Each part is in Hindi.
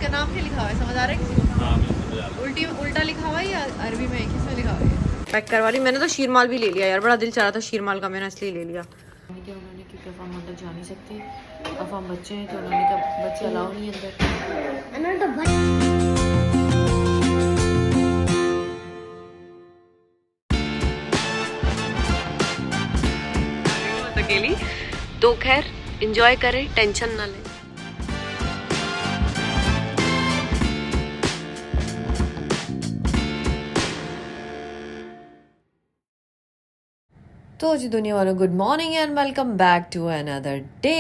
इसका नाम क्या लिखा हुआ है, समझ आ रहा है? हाँ बिल्कुल यार। उल्टा लिखा हुआ है या अरबी में किस में लिखा हुआ है? पैक करवा रही। मैंने तो शीरमाल भी ले लिया यार, बड़ा दिल चाह रहा था शीरमाल का, मैंने इसलिए ले लिया। उन्होंने क्योंकि अब हम अंदर जा नहीं सकते, अब हम बच्चे हैं तो उन्होंने कहा बच्चे अलाउ नहीं अंदर। अकेली तो खैर एंजॉय करें, टेंशन ना लें। तो जी दुनिया वालों, good morning and welcome back to another day.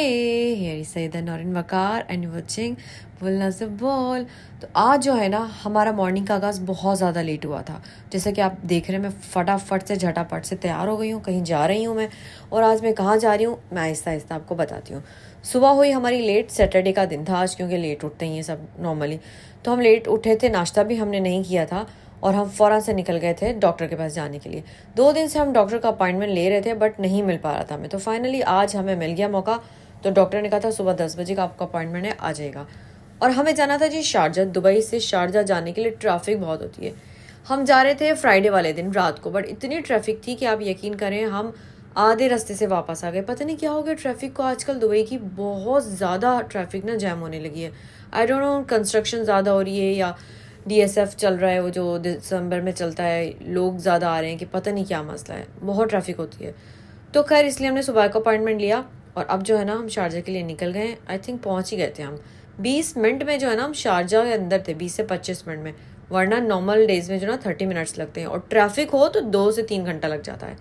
Here is Saeeda Naureen Waqar and watching Bolna Se बोल। तो आज जो है ना हमारा मॉर्निंग का आगाज़ बहुत ज़्यादा लेट हुआ था। जैसे कि आप देख रहे हैं, मैं फटाफट से झटापट से तैयार हो गई हूँ, कहीं जा रही हूँ मैं। और आज मैं कहाँ जा रही हूँ मैं आहिस्ता आहिस्ता आपको बताती हूँ। सुबह हुई हमारी लेट, सैटरडे का दिन था आज, क्योंकि लेट उठते हैं ये सब नॉर्मली। तो हम लेट उठे थे, नाश्ता भी हमने नहीं किया था और हम फ़ौरन से निकल गए थे डॉक्टर के पास जाने के लिए। 2 दिन से हम डॉक्टर का अपॉइंटमेंट ले रहे थे बट नहीं मिल पा रहा था हमें। तो फाइनली आज हमें मिल गया मौका। तो डॉक्टर ने कहा था सुबह 10 बजे का आपका अपॉइंटमेंट है, आ जाएगा। और हमें जाना था जी शारजा। दुबई से शारजा जाने के लिए ट्रैफिक बहुत होती है। हम जा रहे थे फ्राइडे वाले दिन रात को, बट इतनी ट्रैफिक थी कि आप यकीन करें हम आधे रास्ते से वापस आ गए। पता नहीं क्या हो गया ट्रैफिक को, आजकल दुबई की बहुत ज़्यादा ट्रैफिक ना जैम होने लगी है। आई डोंट नो, कंस्ट्रक्शन ज़्यादा हो रही है या DSF चल रहा है वो जो दिसंबर में चलता है, लोग ज़्यादा आ रहे हैं कि पता नहीं क्या मसला है, बहुत ट्रैफिक होती है। तो खैर इसलिए हमने सुबह का अपॉइंटमेंट लिया और अब जो है ना हम शारजा के लिए निकल गए। आई थिंक पहुंच ही गए थे हम 20 मिनट में, जो है ना हम शारजा के अंदर थे 20 से 25 मिनट में। वरना नॉर्मल डेज में जो ना 30 मिनट्स लगते हैं और ट्रैफिक हो तो 2 से 3 घंटा लग जाता है।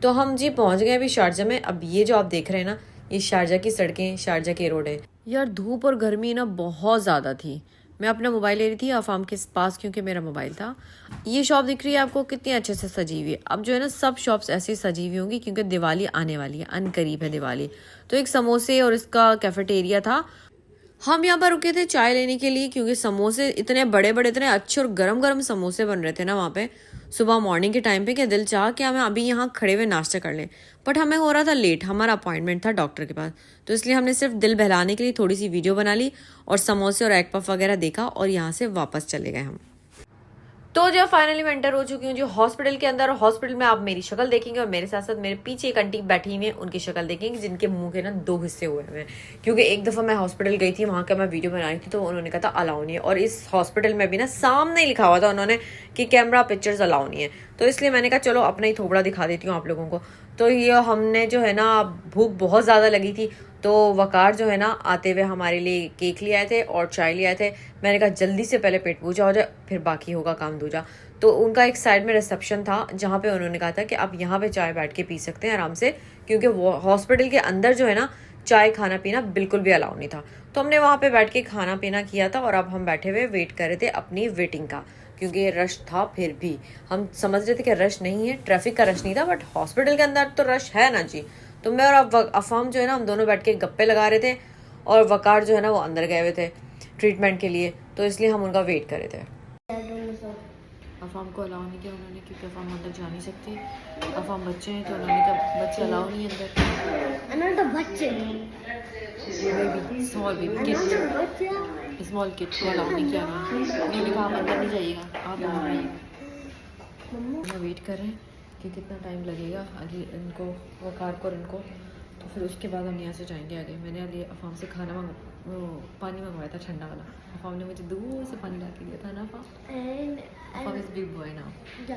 तो हम जी पहुंच गए अभी शारजा में। अब ये जो आप देख रहे हैं ना, ये शारजा की सड़कें, शारजा के रोड है यार। धूप और गर्मी ना बहुत ज़्यादा थी। मैं अपना मोबाइल ले रही थी अफाम के पास, क्योंकि मेरा मोबाइल था। ये शॉप दिख रही है आपको कितनी अच्छे से सजी हुई है। अब जो है ना सब शॉप्स ऐसे सजी हुई होंगी क्योंकि दिवाली आने वाली है, अनकरीब है दिवाली। तो एक समोसे और इसका कैफेटेरिया था। हम यहाँ पर रुके थे चाय लेने के लिए, क्योंकि समोसे इतने बड़े बड़े, इतने अच्छे और गरम गरम समोसे बन रहे थे ना वहाँ पे सुबह मॉर्निंग के टाइम पे, क्या दिल चाह कि हमें अभी यहाँ खड़े हुए नाश्ता कर लें। बट हमें हो रहा था लेट, हमारा अपॉइंटमेंट था डॉक्टर के पास। तो इसलिए हमने सिर्फ दिल बहलाने के लिए थोड़ी सी वीडियो बना ली और समोसे और एग पफ वगैरह देखा और यहाँ से वापस चले गए हम। तो जब फाइनली मैं एंटर हो चुकी हूँ जो हॉस्पिटल के अंदर। हॉस्पिटल में आप मेरी शक्ल देखेंगे और मेरे साथ साथ मेरे पीछे एक आंटी बैठी हुई है, उनकी शक्ल देखेंगे जिनके मुंह के ना 2 हिस्से हुए हैं। क्योंकि एक दफ़ा मैं हॉस्पिटल गई थी, वहाँ का मैं वीडियो बना रही थी, तो उन्होंने कहा था अलाउ नहीं है। और इस हॉस्पिटल में भी ना सामने लिखा हुआ था उन्होंने कि कैमरा पिक्चर्स अलाउ नहीं है। तो इसलिए मैंने कहा चलो अपना ही थोबड़ा दिखा देती हूँ आप लोगों को। तो ये हमने जो है ना, भूख बहुत ज़्यादा लगी थी, तो वकार जो है ना आते हुए हमारे लिए केक ले आए थे और चाय ले आए थे। मैंने कहा जल्दी से पहले पेट पूजा हो जाए, फिर बाकी होगा काम दूजा। तो उनका एक साइड में रिसेप्शन था जहाँ पे उन्होंने कहा था कि आप यहाँ पे चाय बैठ के पी सकते हैं आराम से, क्योंकि वो हॉस्पिटल के अंदर जो है ना चाय खाना पीना बिल्कुल भी अलाउ नहीं था। तो हमने वहाँ पे बैठ के खाना पीना किया था और अब हम बैठे हुए वेट कर रहे थे अपनी वेटिंग का, क्योंकि रश था। फिर भी हम समझ रहे थे कि रश नहीं है, ट्रैफिक का रश नहीं था, बट हॉस्पिटल के अंदर तो रश है ना जी। तो मैं और अफाम जो है ना, हम दोनों बैठ के गप्पे लगा रहे थे और वकार जो है ना वो अंदर गए हुए थे ट्रीटमेंट के लिए। तो इसलिए हम उनका वेट कर रहे थे। अफाम को अलाउ नहीं किया उन्होंने, क्योंकि अफाम अंदर जा नहीं सकती। अफाम बच्चे हैं तो उन्होंने कहा बच्चे अलाउ नहीं अंदर। तो बच्चे baby, small baby kid, small kid को अलाउ नहीं किया उन्होंने कहा आप अंदर नहीं जाइएगा, आप बाहर आइएगा। हम वेट कर रहे हैं कि कितना टाइम लगेगा अली इनको, वकार को और इनको। तो फिर उसके बाद हम यहाँ से जाएंगे आगे। मैंने अली अफाम से पानी मंगवाया था ठंडा वाला। अफाम ने मुझे दूर से पानी ला के दिया था ना। अफाम इज बिग बॉय नाउ।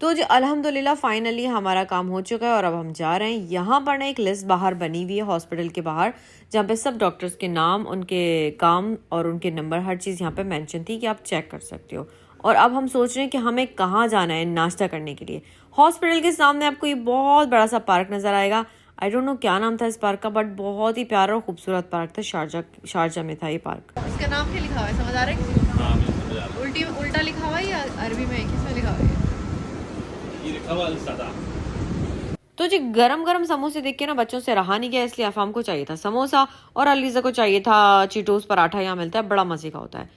तो जी अल्हम्दुलिल्लाह फाइनली हमारा काम हो चुका है और अब हम जा रहे हैं। यहाँ पर ना एक लिस्ट बाहर बनी हुई है हॉस्पिटल के बाहर, जहाँ पे सब डॉक्टर्स के नाम, उनके काम और उनके नंबर, हर चीज़ यहाँ पे मेंशन थी कि आप चेक कर सकते हो। और अब हम सोच रहे हैं कि हमें कहाँ जाना है नाश्ता करने के लिए। हॉस्पिटल के सामने आपको ये बहुत बड़ा सा पार्क नज़र आएगा। आई डोंट नो क्या नाम था इस पार्क का, बट बहुत ही प्यारा और खूबसूरत पार्क था। शारजा में था ये पार्क। इसका नाम क्या लिखा हुआ है, समझ आ रहा है? हाँ बिल्कुल यार। उल्टा लिखा हुआ है या अरबी में किस में लिखा हुआ है? ये लिखा हुआ अल-सदा। तो जी गरम गरम समोसे देख के ना बच्चों से रहा नहीं गया, इसलिए अफाम को चाहिए था समोसा और अलीजा को चाहिए था चीटोस पराठा। यहाँ मिलता है, बड़ा मजे का होता है,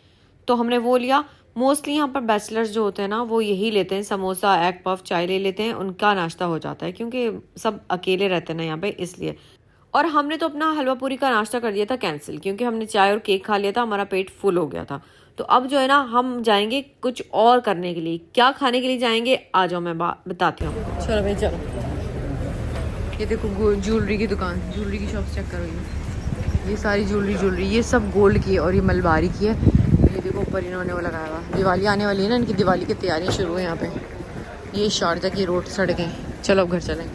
तो हमने वो लिया। मोस्टली यहाँ पर बैचलर्स जो होते हैं ना वो यही लेते हैं, समोसा एग पफ चाय ले लेते हैं, उनका नाश्ता हो जाता है, क्योंकि सब अकेले रहते हैं ना यहाँ पे इसलिए। और हमने तो अपना हलवा पूरी का नाश्ता कर दिया था कैंसिल, क्योंकि हमने चाय और केक खा लिया था, हमारा पेट फुल हो गया था। तो अब जो है ना हम जाएंगे कुछ और करने के लिए। क्या खाने के लिए जाएंगे आ जाओ मैं बताती हूँ। चलो भाई चलो। ये देखो ज्वेलरी की दुकान, ज्वेलरी की शॉप चेक करो। ये सारी ज्वेलरी ये सब गोल्ड की है और ये मलबारी की है। ये देखो ऊपर इन्होंने वो लगाया हुआ, दिवाली आने वाली है ना, इनकी दिवाली की तैयारियां शुरू है यहाँ पे। ये शारजा की रोड सड़कें। चलो अब घर चलें।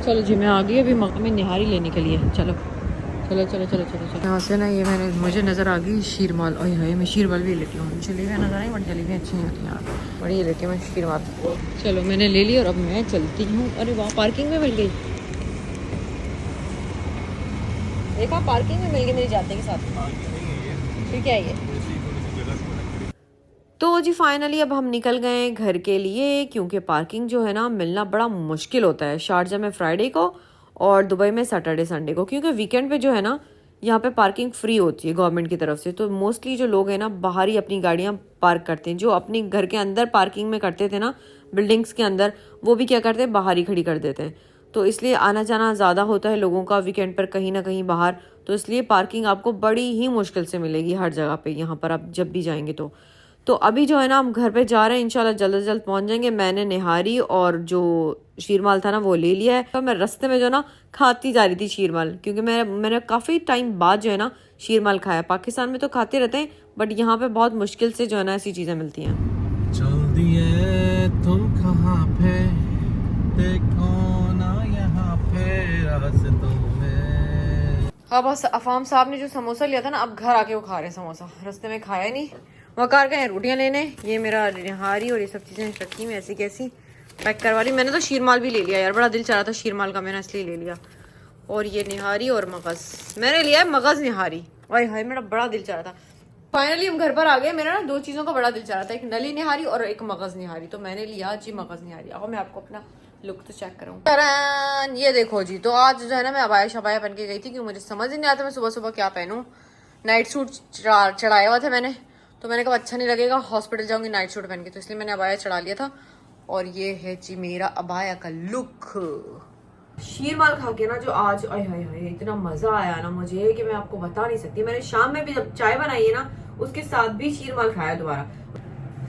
चलो जी मैं आ गई अभी में निहारी लेने के लिए। चलो चलो चलो चलो चलो चलो। यहाँ से ना ये मुझे नज़र आ गई शीरमाल। ओए हाय मैं शीरमाल भी लेती हूँ। जलेबियाँ नज़र आई बट जलेबियाँ अच्छी नहीं होती यार, बड़ी लेती हूँ मैं शीरमाल। चलो मैंने ले ली और अब मैं चलती हूँ। अरे वाह पार्किंग में मिल गई। देखा पार्किंग में मिल गई मेरी जाते के साथ। ठीक है ये। तो जी फाइनली अब हम निकल गए घर के लिए, क्योंकि पार्किंग जो है ना मिलना बड़ा मुश्किल होता है शारजा में फ्राइडे को और दुबई में सैटरडे संडे को, क्योंकि वीकेंड पे जो है ना यहाँ पे पार्किंग फ्री होती है गवर्नमेंट की तरफ से। तो मोस्टली जो लोग हैं ना बाहर ही अपनी गाड़ियाँ पार्क करते हैं। जो अपनी घर के अंदर पार्किंग में करते थे ना बिल्डिंग्स के अंदर, वो भी क्या करते हैं बाहर ही खड़ी कर देते हैं। तो इसलिए आना जाना ज़्यादा होता है लोगों का वीकेंड पर कहीं ना कहीं बाहर। तो इसलिए पार्किंग आपको बड़ी ही मुश्किल से मिलेगी हर जगह पे यहाँ पर आप जब भी जाएंगे। तो अभी जो है ना हम घर पे जा रहे हैं, इंशाल्लाह जल्द से जल्द पहुंच जाएंगे। मैंने निहारी और जो शीरमाल था ना वो ले लिया है। तो मैं रास्ते में जो ना खाती जा रही थी शीरमाल, क्योंकि मैंने काफ़ी टाइम बाद जो है ना शीरमाल खाया। पाकिस्तान में तो खाते रहते हैं बट यहाँ पे बहुत मुश्किल से जो है ना ऐसी चीज़ें मिलती हैं। चल दिए तुम कहाँ पे, देखो ना यहाँ पे रास्तों में। हाँ बस अफाम साहब ने जो समोसा लिया था ना, अब घर आके वो खा रहे हैं समोसा। रास्ते में खाया नहीं। वकार गए रोटियां लेने। ये मेरा निहारी और ये सब चीज़ें रखी हुई ऐसी कैसी पैक करवा रही। मैंने तो शीरमाल भी ले लिया यार, बड़ा दिल चाह रहा था शीरमाल का, मैंने इसलिए ले लिया। और ये निहारी और मगज़ मैंने लिया है, मगज़ निहारी। ओए हाय मेरा बड़ा दिल चाह रहा था। फाइनली हम घर पर आ गए। मेरा ना दो चीज़ों का बड़ा दिल चाह रहा था, एक नली निहारी और एक मगज़ निहारी। तो मैंने लिया जी मगज़ निहारी। अब मैं आपको अपना लुक तो चेक करूँ। ये देखो जी, तो आज जो है ना मैं अबाया शबाया पहन के गई थी, क्योंकि मुझे समझ ही नहीं आता मैं सुबह सुबह क्या पहनूं। नाइट सूट चढ़ाया हुआ था मैंने, तो मैंने कहा अच्छा नहीं लगेगा हॉस्पिटल जाऊंगी नाइट सूट पहन के, तो इसलिए मैंने अबाया चढ़ा लिया था। और ये है जी मेरा अबाया का लुक। शीरमाल खा के ना जो आज आय हाय हाय इतना मजा आया ना मुझे कि मैं आपको बता नहीं सकती। मैंने शाम में भी जब चाय बनाई है ना उसके साथ भी शीरमाल खाया दोबारा।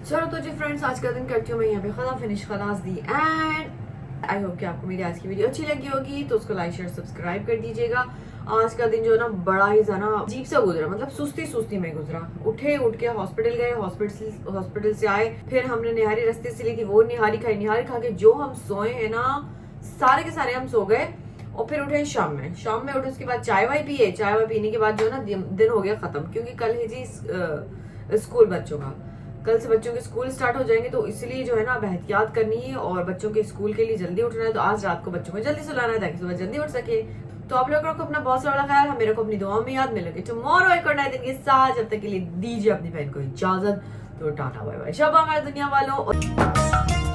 चलो तो जी फ्रेंड्स आज का दिन करती हूँ मैं यहाँ पे खत्म, फिनिश खलास दी। एंड आई होप कि आपको मेरी आज की वीडियो अच्छी लगी होगी, तो उसको लाइक शेयर सब्सक्राइब कर दीजिएगा। आज का दिन जो है ना बड़ा ही ज्यादा अजीब सा गुजरा, मतलब सुस्ती में गुजरा। उठ के हॉस्पिटल गए, हॉस्पिटल से आए, फिर हमने निहारी रास्ते से ली थी, वो निहारी खाई। निहारी खा के जो हम सोए हैं ना सारे के सारे हम सो गए। और फिर उठे शाम में उठे, उसके बाद चाय वाय पिए। चाय वाय पीने के बाद जो है ना दिन हो गया खत्म, क्योंकि कल है जी स्कूल बच्चों का। कल से बच्चों के स्कूल स्टार्ट हो जाएंगे, तो इसलिए जो है ना अब एहतियात करनी है और बच्चों के स्कूल के लिए जल्दी उठना है। तो आज रात को बच्चों को जल्दी सुलाना है ताकि सुबह जल्दी उठ सके। तो आप लोगों को अपना बहुत सारा ख्याल, हम मेरे को अपनी दुआओं में याद मिलेगी टुमारो एक और नए दिन के साथ। जब तक के लिए दीजिए अपनी बहन को इजाजत। तो टाटा बाय बाय, शब दुनिया वालों।